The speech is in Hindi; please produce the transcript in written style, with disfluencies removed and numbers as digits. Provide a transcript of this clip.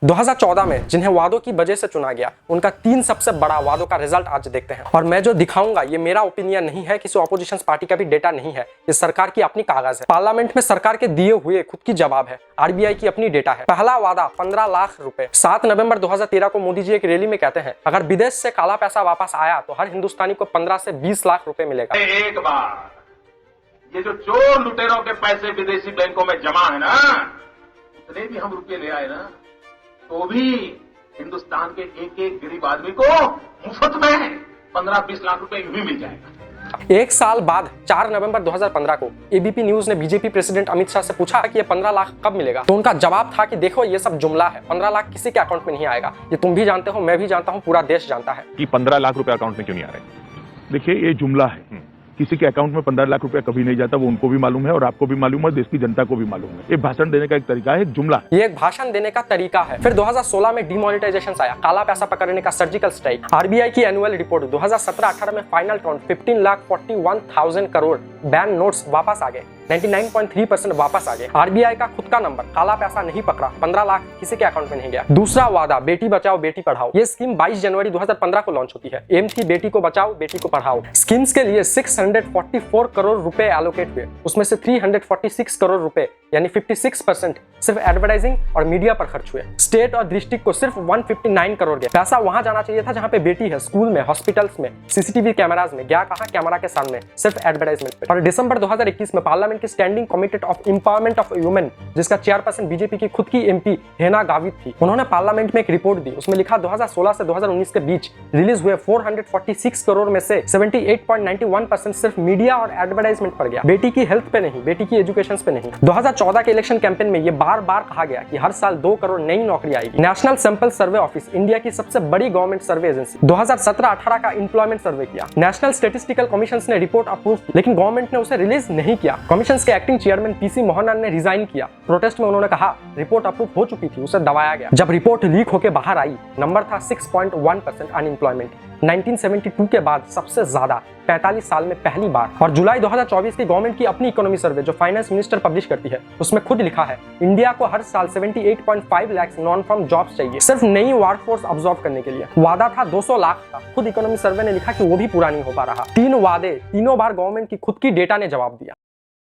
2014 में जिन्हें वादों की वजह से चुना गया, उनका 3 सबसे बड़ा वादों का रिजल्ट आज देखते हैं। और मैं जो दिखाऊंगा ये मेरा ओपिनियन नहीं है, किसी ऑपोजिशन पार्टी का भी डेटा नहीं है, ये सरकार की अपनी कागज है। पार्लियामेंट में सरकार के दिए हुए खुद की जवाब है, आरबीआई की अपनी डेटा है। पहला वादा 15 लाख रुपए 7 नवंबर 2013 को मोदी जी एक रैली में कहते हैं, अगर विदेश से काला पैसा वापस आया तो हर हिंदुस्तानी को 15 से 20 लाख रुपए मिलेगा। एक बार ये जो चोर लुटेरों के पैसे विदेशी बैंकों में जमा है ना, इतने भी हम रुपये ले आए ना, तो भी हिंदुस्तान के एक एक गरीब आदमी को मुफ्त में 15-20 लाख रुपए भी मिल जाएगा। एक साल बाद 4 नवंबर 2015 को एबीपी न्यूज ने बीजेपी प्रेसिडेंट अमित शाह से पूछा कि ये 15 लाख कब मिलेगा, तो उनका जवाब था कि देखो ये सब जुमला है, 15 लाख किसी के अकाउंट में नहीं आएगा। ये तुम भी जानते हो, मैं भी जानता हूँ, पूरा देश जानता है कि 15 लाख रुपए अकाउंट में क्यों नहीं आ रहे। देखिए ये जुमला है, किसी के अकाउंट में 15 लाख रुपया कभी नहीं जाता, वो उनको भी मालूम है और आपको भी मालूम है, देश की जनता को भी मालूम है। ये भाषण देने का एक तरीका है, एक जुमला है। ये एक भाषण देने का तरीका है। फिर 2016 में डिमोनेटाइजेशन आया, काला पैसा पकड़ने का सर्जिकल स्ट्राइक। आरबीआई की एनुअल रिपोर्ट 2017-18 में final count 15,41,000 crore ban notes वापस आ गए, 99.3% वापस आ गए। आरबीआई का खुद का नंबर, काला पैसा नहीं पकड़ा, 15 लाख किसी के अकाउंट में नहीं गया। दूसरा वादा बेटी बचाओ बेटी पढ़ाओ, ये स्कीम 22 जनवरी 2015 को लॉन्च होती है। एम थी बेटी को बचाओ बेटी को पढ़ाओ। स्कीम्स के लिए 644 करोड़ रुपए एलोकेट हुए, उसमें से 346 करोड़ रुपए यानी 56% सिर्फ एडवर्टाइजिंग और मीडिया पर खर्च हुए। स्टेट और डिस्ट्रिक्ट को सिर्फ 159 करोड़ गया। पैसा वहां जाना चाहिए था जहां पे बेटी है, स्कूल में, हॉस्पिटल्स में, सीसीटीवी कैमरास में। गया कहां? कैमरा के सामने, सिर्फ एडवर्टाइजमेंट पे। और दिसंबर 2021 में पार्लियामेंट की standing committee of empowerment of women, जिसका चेयरपर्सन बीजेपी की खुद की एमपी हेना गावित थी, उन्होंने पार्लियामेंट में एक रिपोर्ट दी। उसमें लिखा 2016 से 2019 के बीच रिलीज हुए 446 करोड़ में से 78.91% सिर्फ मीडिया और एडवर्टाइजमेंट पर गया, बेटी की हेल्थ पे नहीं, बेटी की एजुकेशन पे नहीं। 2014 के इलेक्शन कैंपेन में ये बार बार कहा गया कि हर साल 2 करोड़ नई नौकरी आएगी। National sample survey office, India की सबसे बड़ी गवर्नमेंट सर्वे एजेंसी, 2017-18 का एम्प्लॉयमेंट सर्वे किया। नेशनल स्टैटिस्टिकल कमीशन ने रिपोर्ट अप्रूव की, लेकिन गवर्नमेंट ने उसे रिलीज नहीं किया। कमीशन के एक्टिंग चेयरमैन पीसी मोहनन ने रिजाइन किया। प्रोटेस्ट में उन्होंने कहा रिपोर्ट अप्रूव हो चुकी थी, उसे दबाया गया। जब रिपोर्ट लीक होकर बाहर आई, नंबर था 6.1% अनएम्प्लॉयमेंट, 1972 के बाद सबसे ज्यादा 45 साल में पहली बार। और जुलाई 2024 की गवर्नमेंट की अपनी इकोनॉमी सर्वे जो फाइनेंस मिनिस्टर पब्लिश करती है, उसमें खुद लिखा है इंडिया को हर साल 78.5 लाख नॉन फार्म जॉब्स चाहिए, सिर्फ नई वर्कफोर्स अब्सॉर्ब करने के लिए। वादा था 200 लाख का, खुद इकोनॉमी सर्वे ने लिखा कि वो भी पूरा नहीं हो पा रहा। 3 वादे, तीनों बार गवर्नमेंट की खुद की डेटा ने जवाब दिया।